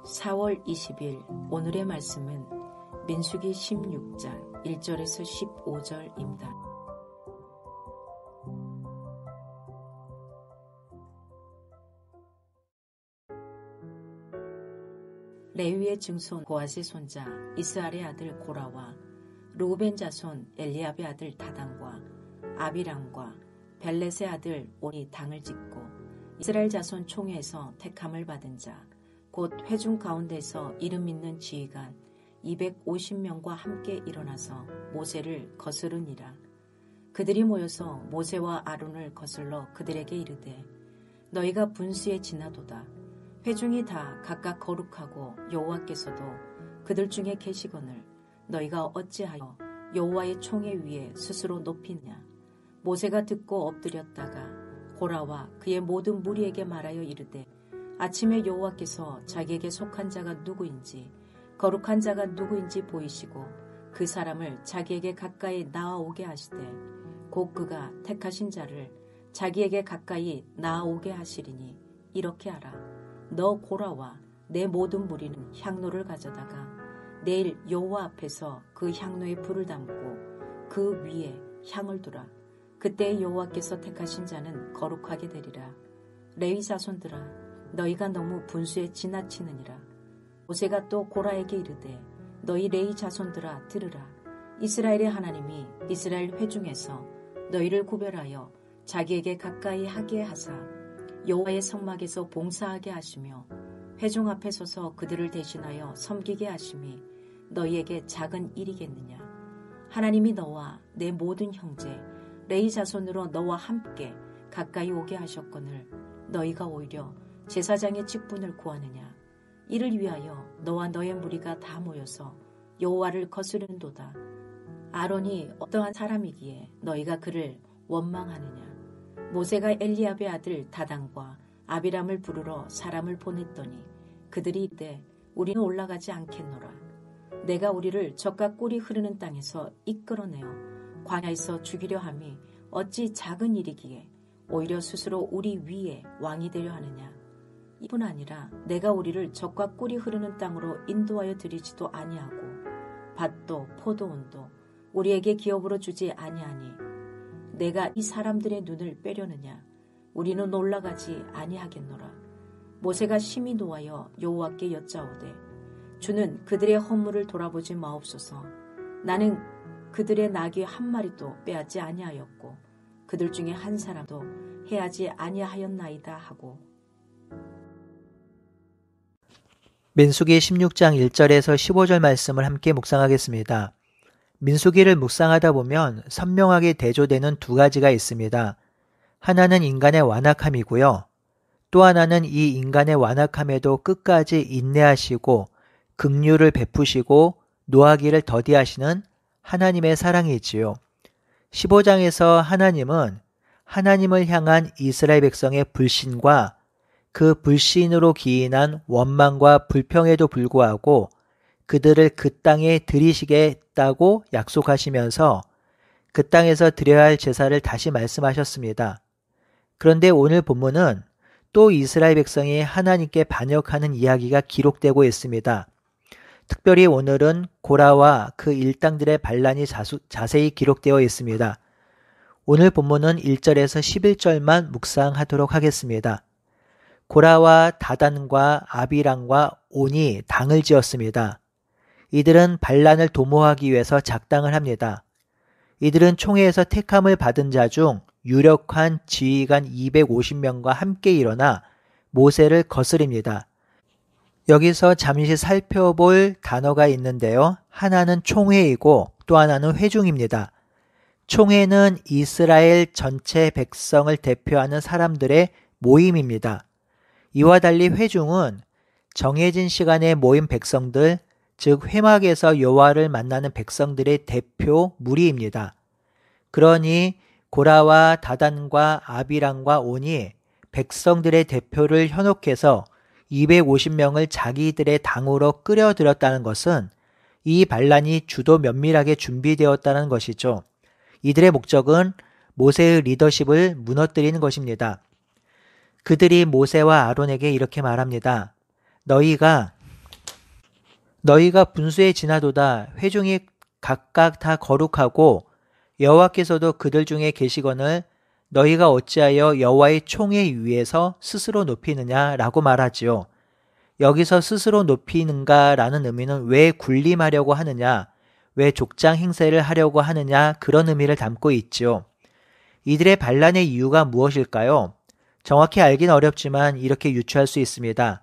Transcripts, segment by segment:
4월 20일 오늘의 말씀은 민수기 16장 1절에서 15절입니다. 레위의 증손 고앗의 손자 이스할의 아들 고라와 르우벤 자손 엘리압의 아들 다단과 아비람과 벨렛의 아들 온이 당을 짓고 이스라엘 자손 총회에서 택함을 받은 자 곧 회중 가운데서 이름 있는 지휘관 250명과 함께 일어나서 모세를 거스르니라. 그들이 모여서 모세와 아론을 거슬러 그들에게 이르되 너희가 분수에 지나도다. 회중이 다 각각 거룩하고 여호와께서도 그들 중에 계시거늘 너희가 어찌하여 여호와의 총회 위에 스스로 높이냐. 모세가 듣고 엎드렸다가 고라와 그의 모든 무리에게 말하여 이르되 아침에 여호와께서 자기에게 속한 자가 누구인지 거룩한 자가 누구인지 보이시고 그 사람을 자기에게 가까이 나아오게 하시되 곧 그가 택하신 자를 자기에게 가까이 나아오게 하시리니 이렇게 하라. 너 고라와 내 모든 무리는 향로를 가져다가 내일 여호와 앞에서 그 향로에 불을 담고 그 위에 향을 두라. 그때 여호와께서 택하신 자는 거룩하게 되리라. 레위 자손들아 너희가 너무 분수에 지나치느니라. 모세가 또 고라에게 이르되 너희 레위 자손들아 들으라. 이스라엘의 하나님이 이스라엘 회중에서 너희를 구별하여 자기에게 가까이 하게 하사 여호와의 성막에서 봉사하게 하시며 회중 앞에 서서 그들을 대신하여 섬기게 하심이 너희에게 작은 일이겠느냐. 하나님이 너와 내 모든 형제 레위 자손으로 너와 함께 가까이 오게 하셨거늘 너희가 오히려 제사장의 직분을 구하느냐. 이를 위하여 너와 너의 무리가 다 모여서 여호와를 거스른도다. 아론이 어떠한 사람이기에 너희가 그를 원망하느냐. 모세가 엘리압의 아들 다단과 아비람을 부르러 사람을 보냈더니 그들이 이때 우리는 올라가지 않겠노라. 내가 우리를 적과 꿀이 흐르는 땅에서 이끌어내어 광야에서 죽이려 함이 어찌 작은 일이기에 오히려 스스로 우리 위에 왕이 되려 하느냐. 이뿐 아니라 내가 우리를 적과 꿀이 흐르는 땅으로 인도하여 드리지도 아니하고 밭도 포도원도 우리에게 기업으로 주지 아니하니 내가 이 사람들의 눈을 빼려느냐. 우리는 올라가지 아니하겠노라. 모세가 심히 노하여 여호와께 여짜오되 주는 그들의 허물을 돌아보지 마옵소서. 나는 그들의 나귀 한 마리도 빼앗지 아니하였고 그들 중에 한 사람도 해하지 아니하였나이다 하고. 민수기 16장 1절에서 15절 말씀을 함께 묵상하겠습니다. 민수기를 묵상하다 보면 선명하게 대조되는 두 가지가 있습니다. 하나는 인간의 완악함이고요. 또 하나는 이 인간의 완악함에도 끝까지 인내하시고 긍휼을 베푸시고 노하기를 더디하시는 하나님의 사랑이지요. 15장에서 하나님은 하나님을 향한 이스라엘 백성의 불신과 그 불신으로 기인한 원망과 불평에도 불구하고 그들을 그 땅에 들이시겠다고 약속하시면서 그 땅에서 드려야 할 제사를 다시 말씀하셨습니다. 그런데 오늘 본문은 또 이스라엘 백성이 하나님께 반역하는 이야기가 기록되고 있습니다. 특별히 오늘은 고라와 그 일당들의 반란이 자세히 기록되어 있습니다. 오늘 본문은 1절에서 11절만 묵상하도록 하겠습니다. 고라와 다단과 아비람과 온이 당을 지었습니다. 이들은 반란을 도모하기 위해서 작당을 합니다. 이들은 총회에서 택함을 받은 자 중 유력한 지휘관 250명과 함께 일어나 모세를 거스립니다. 여기서 잠시 살펴볼 단어가 있는데요. 하나는 총회이고 또 하나는 회중입니다. 총회는 이스라엘 전체 백성을 대표하는 사람들의 모임입니다. 이와 달리 회중은 정해진 시간에 모인 백성들, 즉 회막에서 여호와를 만나는 백성들의 대표 무리입니다. 그러니 고라와 다단과 아비람과 온이 백성들의 대표를 현혹해서 250명을 자기들의 당으로 끌어들였다는 것은 이 반란이 주도 면밀하게 준비되었다는 것이죠. 이들의 목적은 모세의 리더십을 무너뜨리는 것입니다. 그들이 모세와 아론에게 이렇게 말합니다. 너희가 너희가 분수에 지나도다 회중이 각각 다 거룩하고 여호와께서도 그들 중에 계시거늘 너희가 어찌하여 여호와의 총회 위에서 스스로 높이느냐라고 말하지요. 여기서 스스로 높이는가라는 의미는 왜 군림하려고 하느냐, 왜 족장 행세를 하려고 하느냐 그런 의미를 담고 있지요. 이들의 반란의 이유가 무엇일까요? 정확히 알긴 어렵지만 이렇게 유추할 수 있습니다.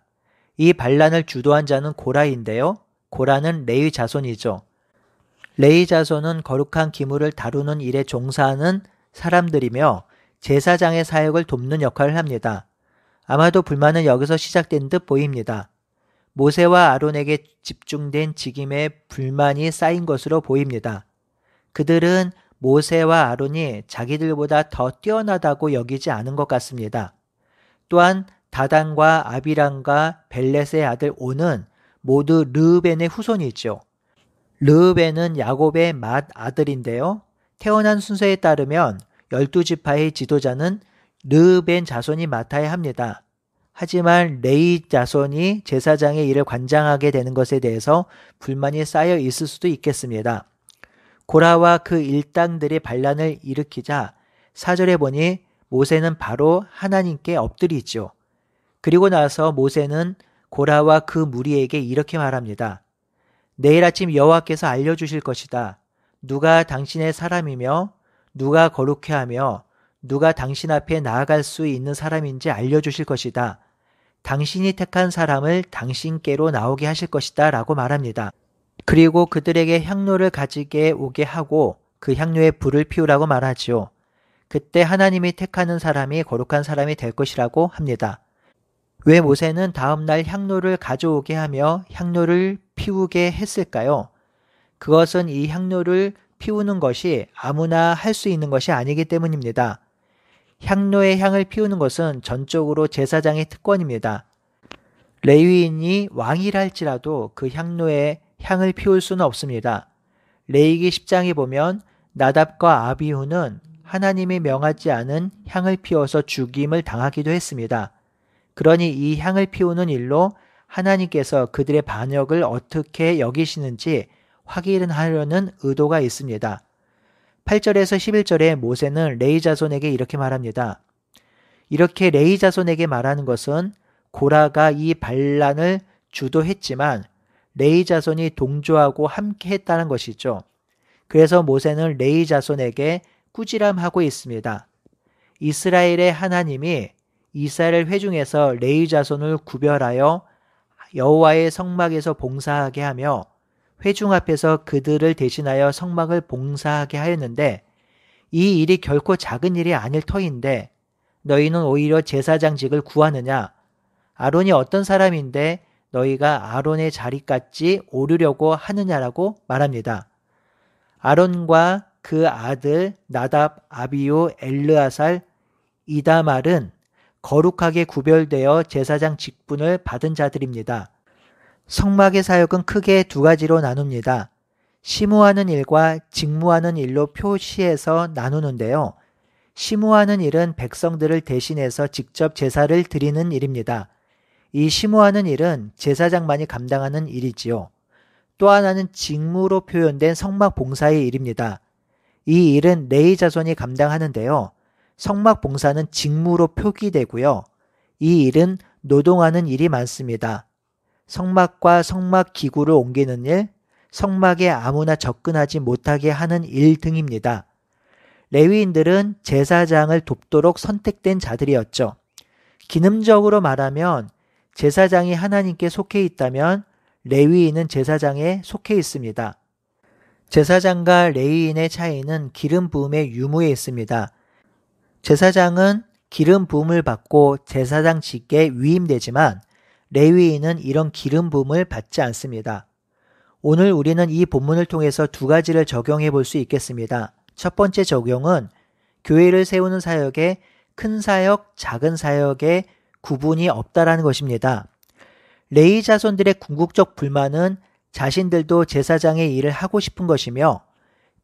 이 반란을 주도한 자는 고라인데요. 고라는 레위 자손이죠. 레위 자손은 거룩한 기물을 다루는 일에 종사하는 사람들이며 제사장의 사역을 돕는 역할을 합니다. 아마도 불만은 여기서 시작된 듯 보입니다. 모세와 아론에게 집중된 직임에 불만이 쌓인 것으로 보입니다. 그들은 모세와 아론이 자기들보다 더 뛰어나다고 여기지 않은 것 같습니다. 또한 다단과 아비람과 벨렛의 아들 온은 모두 르우벤의 후손이죠. 르우벤은 야곱의 맏 아들인데요. 태어난 순서에 따르면 12지파의 지도자는 르우벤 자손이 맡아야 합니다. 하지만 레위 자손이 제사장의 일을 관장하게 되는 것에 대해서 불만이 쌓여 있을 수도 있겠습니다. 고라와 그 일당들이 반란을 일으키자 4절에 보니 모세는 바로 하나님께 엎드리죠. 그리고 나서 모세는 고라와 그 무리에게 이렇게 말합니다. 내일 아침 여호와께서 알려주실 것이다. 누가 당신의 사람이며 누가 거룩해 하며 누가 당신 앞에 나아갈 수 있는 사람인지 알려주실 것이다. 당신이 택한 사람을 당신께로 나오게 하실 것이다 라고 말합니다. 그리고 그들에게 향로를 가지게 오게 하고 그 향로에 불을 피우라고 말하지요. 그때 하나님이 택하는 사람이 거룩한 사람이 될 것이라고 합니다. 왜 모세는 다음날 향로를 가져오게 하며 향로를 피우게 했을까요? 그것은 이 향로를 피우는 것이 아무나 할 수 있는 것이 아니기 때문입니다. 향로의 향을 피우는 것은 전적으로 제사장의 특권입니다. 레위인이 왕이랄지라도 그 향로에 향을 피울 수는 없습니다. 레위기 10장에 보면 나답과 아비후는 하나님이 명하지 않은 향을 피워서 죽임을 당하기도 했습니다. 그러니 이 향을 피우는 일로 하나님께서 그들의 반역을 어떻게 여기시는지 확인하려는 의도가 있습니다. 8절에서 11절에 모세는 레위 자손에게 이렇게 말합니다. 이렇게 레위 자손에게 말하는 것은 고라가 이 반란을 주도했지만 레위 자손이 동조하고 함께 했다는 것이죠. 그래서 모세는 레위 자손에게 꾸지람하고 있습니다. 이스라엘의 하나님이 이스라엘 회중에서 레위 자손을 구별하여 여호와의 성막에서 봉사하게 하며 회중 앞에서 그들을 대신하여 성막을 봉사하게 하였는데 이 일이 결코 작은 일이 아닐 터인데 너희는 오히려 제사장직을 구하느냐? 아론이 어떤 사람인데 너희가 아론의 자리까지 오르려고 하느냐라고 말합니다. 아론과 그 아들 나답, 아비후, 엘르아살, 이다말은 거룩하게 구별되어 제사장 직분을 받은 자들입니다. 성막의 사역은 크게 두 가지로 나눕니다. 시무하는 일과 직무하는 일로 표시해서 나누는데요. 시무하는 일은 백성들을 대신해서 직접 제사를 드리는 일입니다. 이 시무하는 일은 제사장만이 감당하는 일이지요. 또 하나는 직무로 표현된 성막 봉사의 일입니다. 이 일은 레위 자손이 감당하는데요. 성막 봉사는 직무로 표기되고요. 이 일은 노동하는 일이 많습니다. 성막과 성막 기구를 옮기는 일, 성막에 아무나 접근하지 못하게 하는 일 등입니다. 레위인들은 제사장을 돕도록 선택된 자들이었죠. 기능적으로 말하면 제사장이 하나님께 속해 있다면 레위인은 제사장에 속해 있습니다. 제사장과 레위인의 차이는 기름 부음의 유무에 있습니다. 제사장은 기름 부음을 받고 제사장직에 위임되지만 레위인은 이런 기름 부음을 받지 않습니다. 오늘 우리는 이 본문을 통해서 두 가지를 적용해 볼 수 있겠습니다. 첫 번째 적용은 교회를 세우는 사역에 큰 사역, 작은 사역에 구분이 없다라는 것입니다. 레위 자손들의 궁극적 불만은 자신들도 제사장의 일을 하고 싶은 것이며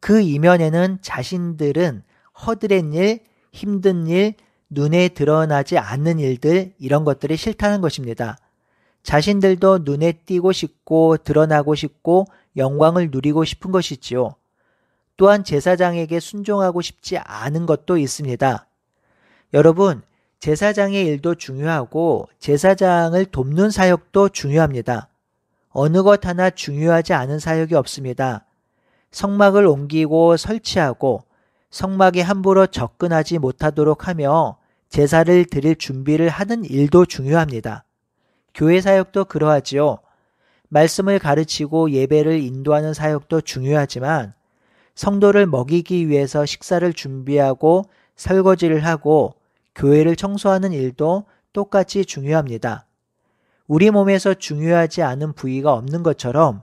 그 이면에는 자신들은 허드렛 일, 힘든 일, 눈에 드러나지 않는 일들 이런 것들이 싫다는 것입니다. 자신들도 눈에 띄고 싶고 드러나고 싶고 영광을 누리고 싶은 것이지요. 또한 제사장에게 순종하고 싶지 않은 것도 있습니다. 여러분, 제사장의 일도 중요하고 제사장을 돕는 사역도 중요합니다. 어느 것 하나 중요하지 않은 사역이 없습니다. 성막을 옮기고 설치하고 성막에 함부로 접근하지 못하도록 하며 제사를 드릴 준비를 하는 일도 중요합니다. 교회 사역도 그러하지요. 말씀을 가르치고 예배를 인도하는 사역도 중요하지만 성도를 먹이기 위해서 식사를 준비하고 설거지를 하고 교회를 청소하는 일도 똑같이 중요합니다. 우리 몸에서 중요하지 않은 부위가 없는 것처럼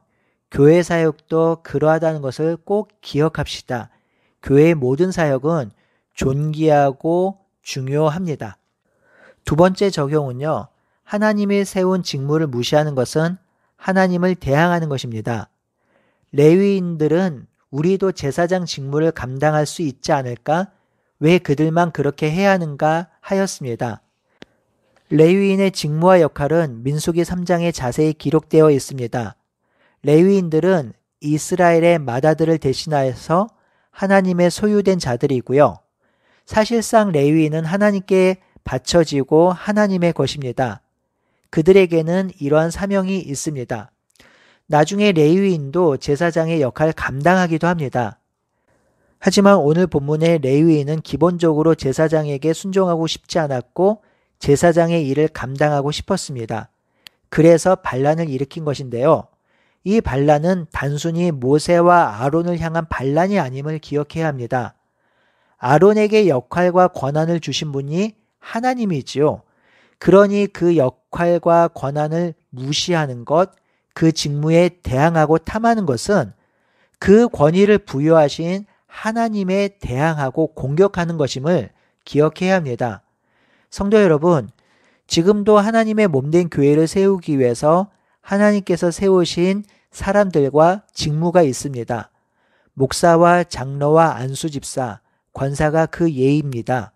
교회 사역도 그러하다는 것을 꼭 기억합시다. 교회의 모든 사역은 존귀하고 중요합니다. 두 번째 적용은요. 하나님이 세운 직무를 무시하는 것은 하나님을 대항하는 것입니다. 레위인들은 우리도 제사장 직무를 감당할 수 있지 않을까? 왜 그들만 그렇게 해야 하는가 하였습니다. 레위인의 직무와 역할은 민수기 3장에 자세히 기록되어 있습니다. 레위인들은 이스라엘의 맏아들을 대신하여서 하나님의 소유된 자들이고요. 사실상 레위인은 하나님께 바쳐지고 하나님의 것입니다. 그들에게는 이러한 사명이 있습니다. 나중에 레위인도 제사장의 역할을 감당하기도 합니다. 하지만 오늘 본문의 레위인은 기본적으로 제사장에게 순종하고 싶지 않았고 제사장의 일을 감당하고 싶었습니다. 그래서 반란을 일으킨 것인데요. 이 반란은 단순히 모세와 아론을 향한 반란이 아님을 기억해야 합니다. 아론에게 역할과 권한을 주신 분이 하나님이지요. 그러니 그 역할과 권한을 무시하는 것, 그 직무에 대항하고 탐하는 것은 그 권위를 부여하신 하나님에 대항하고 공격하는 것임을 기억해야 합니다. 성도 여러분, 지금도 하나님의 몸된 교회를 세우기 위해서 하나님께서 세우신 사람들과 직무가 있습니다. 목사와 장로와 안수집사, 권사가 그 예입니다.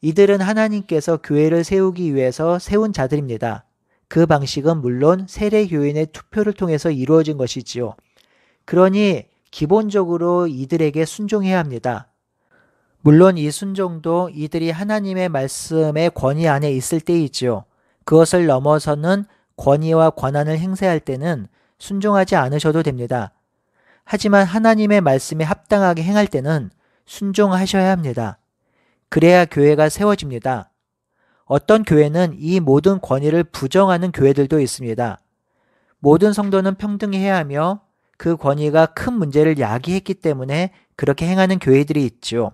이들은 하나님께서 교회를 세우기 위해서 세운 자들입니다. 그 방식은 물론 세례교인의 투표를 통해서 이루어진 것이지요. 그러니 기본적으로 이들에게 순종해야 합니다. 물론 이 순종도 이들이 하나님의 말씀의 권위 안에 있을 때이지요. 그것을 넘어서는 권위와 권한을 행사할 때는 순종하지 않으셔도 됩니다. 하지만 하나님의 말씀에 합당하게 행할 때는 순종하셔야 합니다. 그래야 교회가 세워집니다. 어떤 교회는 이 모든 권위를 부정하는 교회들도 있습니다. 모든 성도는 평등해야 하며 그 권위가 큰 문제를 야기했기 때문에 그렇게 행하는 교회들이 있죠.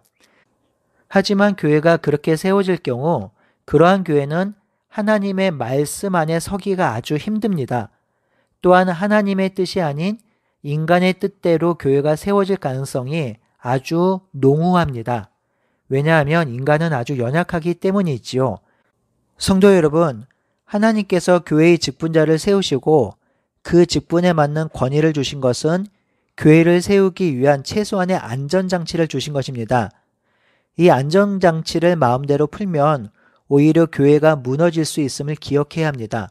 하지만 교회가 그렇게 세워질 경우 그러한 교회는 하나님의 말씀 안에 서기가 아주 힘듭니다. 또한 하나님의 뜻이 아닌 인간의 뜻대로 교회가 세워질 가능성이 아주 농후합니다. 왜냐하면 인간은 아주 연약하기 때문이지요. 성도 여러분, 하나님께서 교회의 직분자를 세우시고 그 직분에 맞는 권위를 주신 것은 교회를 세우기 위한 최소한의 안전장치를 주신 것입니다. 이 안전장치를 마음대로 풀면 오히려 교회가 무너질 수 있음을 기억해야 합니다.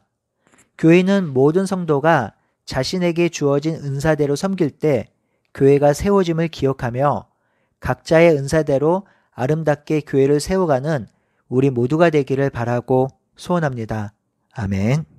교회는 모든 성도가 자신에게 주어진 은사대로 섬길 때 교회가 세워짐을 기억하며 각자의 은사대로 아름답게 교회를 세워가는 우리 모두가 되기를 바라고 소원합니다. 아멘.